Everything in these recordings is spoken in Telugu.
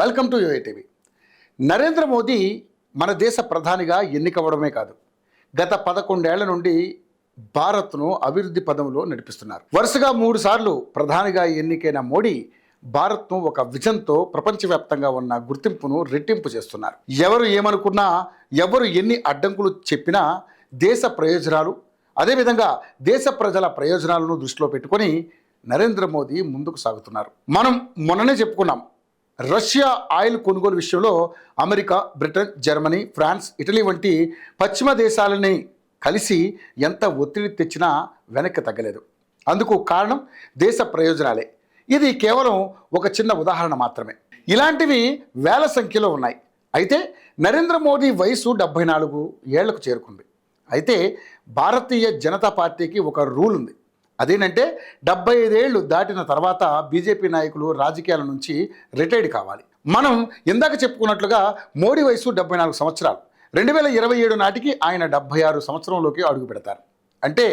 Welcome to UATV. Narendra Modi మన దేశ ప్రధానిగా ఎన్నికవ్వడమే కాదు, గత 11 ఏళ్ల నుండి భారత్ను అభివృద్ధి పదంలో నడిపిస్తున్నారు. వరుసగా 3 సార్లు ప్రధానిగా ఎన్నికైన మోడీ భారత్ను ఒక విజన్తో ప్రపంచవ్యాప్తంగా ఉన్న గుర్తింపును రెట్టింపు చేస్తున్నారు. ఎవరు ఏమనుకున్నా, ఎవరు ఎన్ని అడ్డంకులు చెప్పినా దేశ ప్రయోజనాలు, అదేవిధంగా దేశ ప్రజల ప్రయోజనాలను దృష్టిలో పెట్టుకొని నరేంద్ర మోదీ ముందుకు సాగుతున్నారు. మనం మొన్ననే చెప్పుకున్నాం, రష్యా ఆయిల్ కొనుగోలు విషయంలో America, Britain, Germany, France, Italy వంటి పశ్చిమ దేశాలని కలిసి ఎంత ఒత్తిడి తెచ్చినా వెనక్కి తగ్గలేదు. అందుకు కారణం దేశ ప్రయోజనాలే. ఇది కేవలం ఒక చిన్న ఉదాహరణ మాత్రమే. ఇలాంటివి వేల సంఖ్యలో ఉన్నాయి. అయితే నరేంద్ర మోదీ వయసు 74 ఏళ్లకు చేరుకుంది. అయితే భారతీయ జనతా పార్టీకి ఒక రూల్ ఉంది. అదేంటంటే 75 ఏళ్ళు దాటిన తర్వాత బీజేపీ నాయకులు రాజకీయాల నుంచి రిటైర్డ్ కావాలి. మనం ఇందాక చెప్పుకున్నట్లుగా మోడీ వయసు 74 సంవత్సరాలు. 2027 నాటికి ఆయన 76 సంవత్సరంలోకి అడుగు పెడతారు. అంటే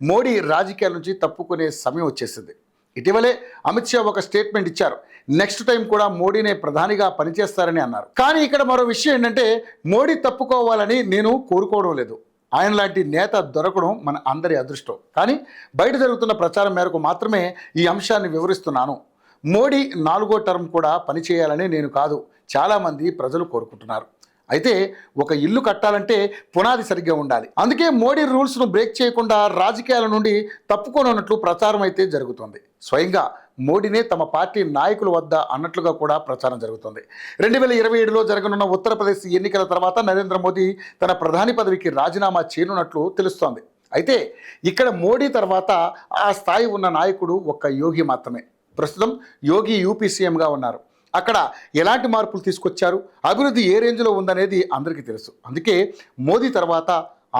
మోడీ రాజకీయాల నుంచి తప్పుకునే సమయం వచ్చేసింది. ఇటీవలే అమిత్ షా ఒక స్టేట్మెంట్ ఇచ్చారు. నెక్స్ట్ టైం కూడా మోడీనే ప్రధానిగా పనిచేస్తారని అన్నారు. కానీ ఇక్కడ మరో విషయం ఏంటంటే, మోడీ తప్పుకోవాలని నేను కోరుకోవడం లేదు. ఆయన లాంటి నేత దొరకడం మన అందరి అదృష్టం. కానీ బయట జరుగుతున్న ప్రచారం మేరకు మాత్రమే ఈ అంశాన్ని వివరిస్తున్నాను. మోడీ 4వ టర్మ్ కూడా పనిచేయాలని నేను కాదు, చాలామంది ప్రజలు కోరుకుంటున్నారు. అయితే ఒక ఇల్లు కట్టాలంటే పునాది సరిగ్గా ఉండాలి. అందుకే మోడీ రూల్స్ను బ్రేక్ చేయకుండా రాజకీయాల నుండి తప్పుకోనున్నట్లు ప్రచారం అయితే జరుగుతుంది. స్వయంగా మోడీనే తమ పార్టీ నాయకుల వద్ద అన్నట్లుగా కూడా ప్రచారం జరుగుతుంది. 2027లో జరగనున్న ఉత్తరప్రదేశ్ ఎన్నికల తర్వాత నరేంద్ర మోదీ తన ప్రధాని పదవికి రాజీనామా చేయనున్నట్లు తెలుస్తోంది. అయితే ఇక్కడ మోడీ తర్వాత ఆ స్థాయి ఉన్న నాయకుడు ఒక్క యోగి మాత్రమే. ప్రస్తుతం యోగి యూపీ సీఎంగా ఉన్నారు. అక్కడ ఎలాంటి మార్పులు తీసుకొచ్చారు, అభివృద్ధి ఏ రేంజ్లో ఉందనేది అందరికీ తెలుసు. అందుకే మోదీ తర్వాత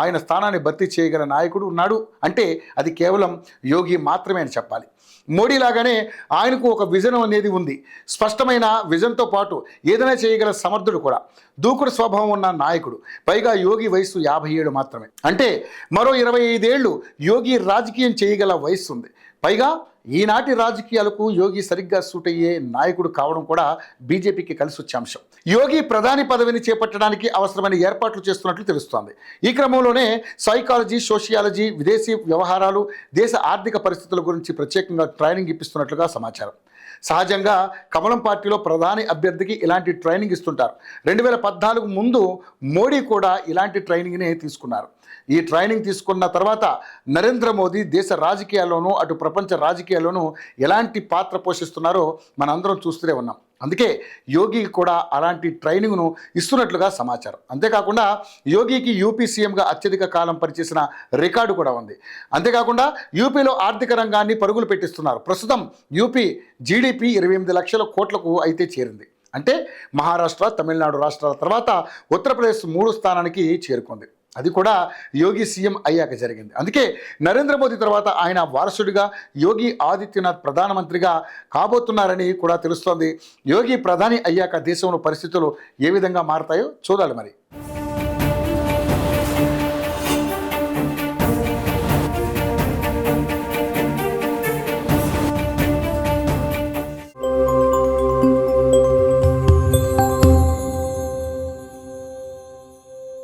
ఆయన స్థానాన్ని భర్తీ చేయగల నాయకుడు ఉన్నాడు అంటే అది కేవలం యోగి మాత్రమే అని చెప్పాలి. మోడీ లాగానే ఆయనకు ఒక విజన్ అనేది ఉంది. స్పష్టమైన విజన్తో పాటు ఏదైనా చేయగల సమర్థుడు కూడా. దూకుడు స్వభావం ఉన్న నాయకుడు. పైగా యోగి వయసు 57 మాత్రమే. అంటే మరో 25 ఏళ్ళు యోగి రాజకీయం చేయగల వయసు ఉంది. పైగా ఈనాటి రాజకీయాలకు యోగి సరిగ్గా సూట్ అయ్యే నాయకుడు కావడం కూడా బీజేపీకి కలిసి వచ్చే అంశం. యోగి ప్రధాని పదవిని చేపట్టడానికి అవసరమైన ఏర్పాట్లు చేస్తున్నట్లు తెలుస్తోంది. ఈ క్రమంలోనే సైకాలజీ, సోషియాలజీ, విదేశీ వ్యవహారాలు, దేశ ఆర్థిక పరిస్థితుల గురించి ప్రత్యేకంగా ట్రైనింగ్ ఇప్పిస్తున్నట్లుగా సమాచారం. సహజంగా కమలం పార్టీలో ప్రధాని అభ్యర్థికి ఇలాంటి ట్రైనింగ్ ఇస్తుంటారు. 2014 ముందు మోడీ కూడా ఇలాంటి ట్రైనింగ్ని తీసుకున్నారు. ఈ ట్రైనింగ్ తీసుకున్న తర్వాత నరేంద్ర మోదీ దేశ రాజకీయాల్లోనూ అటు ప్రపంచ రాజకీయాల్లోనూ ఎలాంటి పాత్ర పోషిస్తున్నారో మనందరం చూస్తూనే ఉన్నాం. అందుకే యోగికి కూడా అలాంటి ట్రైనింగ్ను ఇస్తున్నట్లుగా సమాచారం. అంతేకాకుండా యోగికి యూపీ సీఎంగా అత్యధిక కాలం పనిచేసిన రికార్డు కూడా ఉంది. అంతేకాకుండా యూపీలో ఆర్థిక రంగాన్ని పరుగులు పెట్టిస్తున్నారు. ప్రస్తుతం యూపీ జీడిపి 28 లక్షల కోట్లకు అయితే చేరింది. అంటే మహారాష్ట్ర, తమిళనాడు రాష్ట్రాల తర్వాత ఉత్తరప్రదేశ్ 3వ స్థానానికి చేరుకుంది. అది కూడా యోగి సీఎం అయ్యాక జరిగింది. అందుకే నరేంద్ర మోదీ తర్వాత ఆయన వారసుడిగా యోగి ఆదిత్యనాథ్ ప్రధానమంత్రిగా కాబోతున్నారని కూడా తెలుస్తోంది. యోగి ప్రధాని అయ్యాక దేశంలో పరిస్థితులు ఏ విధంగా మారతాయో చూడాలి మరి.